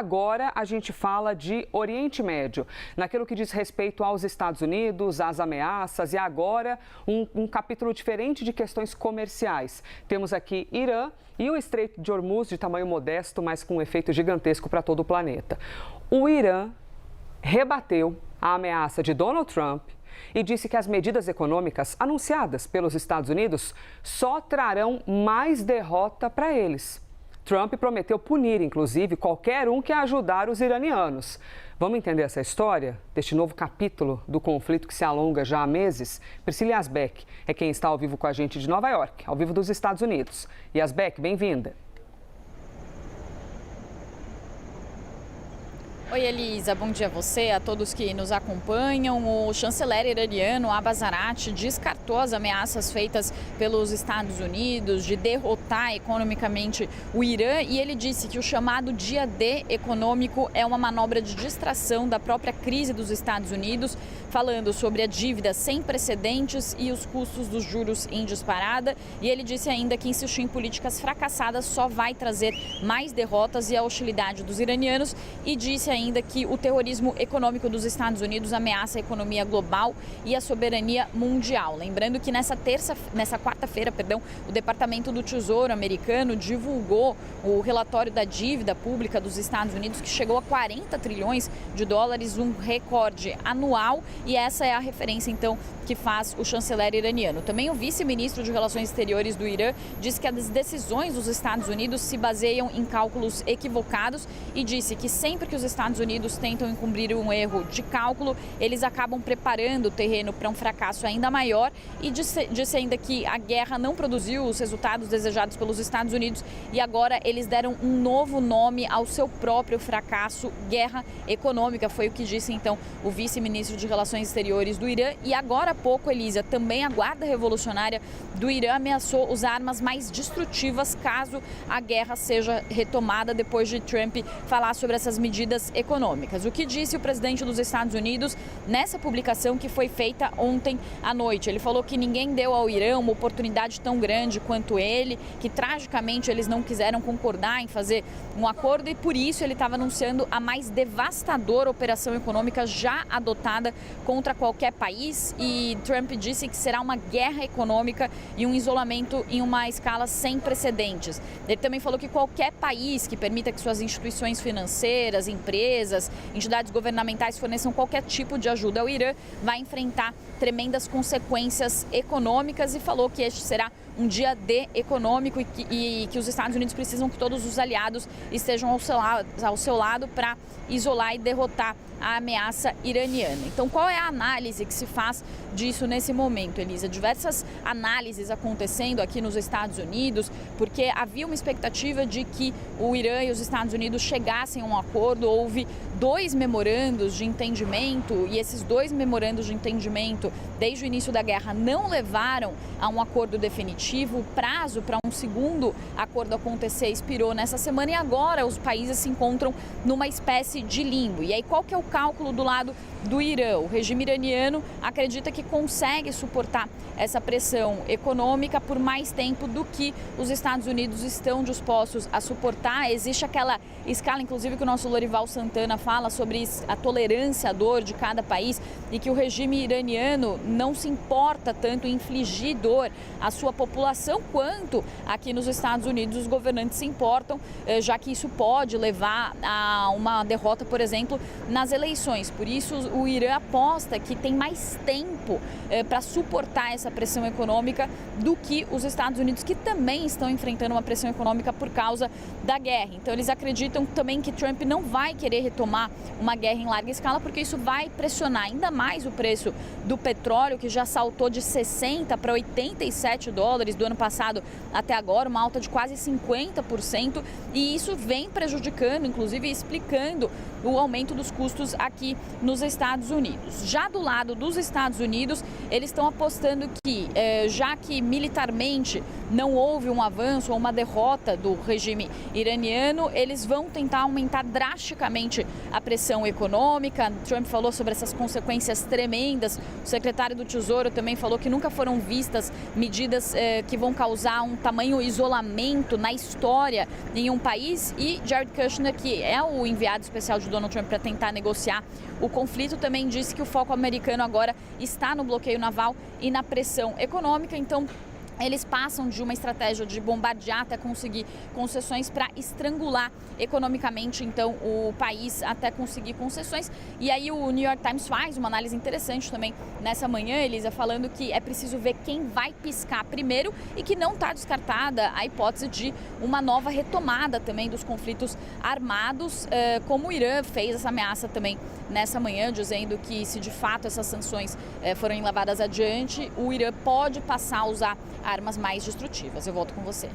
agora a gente fala de Oriente Médio, naquilo que diz respeito aos Estados Unidos, às ameaças e agora um capítulo diferente de questões comerciais. Temos aqui Irã e o Estreito de Hormuz de tamanho modesto, mas com um efeito gigantesco para todo o planeta. O Irã rebateu a ameaça de Donald Trump e disse que as medidas econômicas anunciadas pelos Estados Unidos só trarão mais derrota para eles. Trump prometeu punir, inclusive, qualquer um que ajudar os iranianos. Vamos entender essa história deste novo capítulo do conflito que se alonga já há meses? Priscila Yazbek é quem está ao vivo com a gente de Nova York, ao vivo dos Estados Unidos. Yazbek, bem-vinda. Oi, Elisa, bom dia a você, a todos que nos acompanham. O chanceler iraniano Abbas Araghchi descartou as ameaças feitas pelos Estados Unidos de derrotar economicamente o Irã e ele disse que o chamado dia D econômico é uma manobra de distração da própria crise dos Estados Unidos, falando sobre a dívida sem precedentes e os custos dos juros em disparada. E ele disse ainda que insistir em políticas fracassadas só vai trazer mais derrotas e a hostilidade dos iranianos e disse ainda que o terrorismo econômico dos Estados Unidos ameaça a economia global e a soberania mundial. Lembrando que nessa quarta-feira, o Departamento do Tesouro americano divulgou o relatório da dívida pública dos Estados Unidos, que chegou a 40 trilhões de dólares, um recorde anual, e essa é a referência, então, que faz o chanceler iraniano. Também o vice-ministro de Relações Exteriores do Irã disse que as decisões dos Estados Unidos se baseiam em cálculos equivocados e disse que sempre que os Estados Unidos tentam encobrir um erro de cálculo, eles acabam preparando o terreno para um fracasso ainda maior e disse ainda que a guerra não produziu os resultados desejados pelos Estados Unidos e agora eles deram um novo nome ao seu próprio fracasso, guerra econômica, foi o que disse então o vice-ministro de Relações Exteriores do Irã. E agora há pouco, Elisa, também a Guarda Revolucionária do Irã ameaçou usar armas mais destrutivas caso a guerra seja retomada depois de Trump falar sobre essas medidas econômicas. O que disse o presidente dos Estados Unidos nessa publicação que foi feita ontem à noite? Ele falou que ninguém deu ao Irã uma oportunidade tão grande quanto ele, que tragicamente eles não quiseram concordar em fazer um acordo e por isso ele estava anunciando a mais devastadora operação econômica já adotada contra qualquer país e Trump disse que será uma guerra econômica e um isolamento em uma escala sem precedentes. Ele também falou que qualquer país que permita que suas instituições financeiras, empresas, entidades governamentais forneçam qualquer tipo de ajuda ao Irã vai enfrentar tremendas consequências econômicas e falou que este será um dia D econômico e que os Estados Unidos precisam que todos os aliados estejam ao seu lado para isolar e derrotar a ameaça iraniana. Então, qual é a análise que se faz disso nesse momento, Elisa? Diversas análises acontecendo aqui nos Estados Unidos, porque havia uma expectativa de que o Irã e os Estados Unidos chegassem a um acordo. Houve 2 memorandos de entendimento e esses 2 memorandos de entendimento, desde o início da guerra, não levaram a um acordo definitivo. O prazo para um segundo acordo acontecer expirou nessa semana e agora os países se encontram numa espécie de limbo. E aí, qual que é o cálculo do lado do Irã? O regime iraniano acredita que consegue suportar essa pressão econômica por mais tempo do que os Estados Unidos estão dispostos a suportar. Existe aquela escala, inclusive, que o nosso Lorival Santana fala sobre a tolerância à dor de cada país e que o regime iraniano não se importa tanto em infligir dor à sua população quanto aqui nos Estados Unidos os governantes se importam, já que isso pode levar a uma derrota, por exemplo, nas eleições. Por isso, o Irã aposta que tem mais tempo para suportar essa pressão econômica do que os Estados Unidos, que também estão enfrentando uma pressão econômica por causa da guerra. Então, eles acreditam também que Trump não vai querer retomar uma guerra em larga escala, porque isso vai pressionar ainda mais o preço do petróleo, que já saltou de 60 para 87 dólares do ano passado até agora, uma alta de quase 50%, e isso vem prejudicando, inclusive explicando o aumento dos custos aqui nos Estados Unidos. Já do lado dos Estados Unidos, eles estão apostando que, já que militarmente não houve um avanço ou uma derrota do regime iraniano, eles vão tentar aumentar drasticamente justamente a pressão econômica. Trump falou sobre essas consequências tremendas. O secretário do Tesouro também falou que nunca foram vistas medidas que vão causar um tamanho isolamento na história em um país. E Jared Kushner, que é o enviado especial de Donald Trump para tentar negociar o conflito, também disse que o foco americano agora está no bloqueio naval e na pressão econômica. Então, eles passam de uma estratégia de bombardear até conseguir concessões para estrangular economicamente, então, o país até conseguir concessões. E aí o New York Times faz uma análise interessante também nessa manhã, Elisa, falando que é preciso ver quem vai piscar primeiro e que não está descartada a hipótese de uma nova retomada também dos conflitos armados, como o Irã fez essa ameaça também nessa manhã, dizendo que se de fato essas sanções forem levadas adiante, o Irã pode passar a usar armas mais destrutivas. Eu volto com você.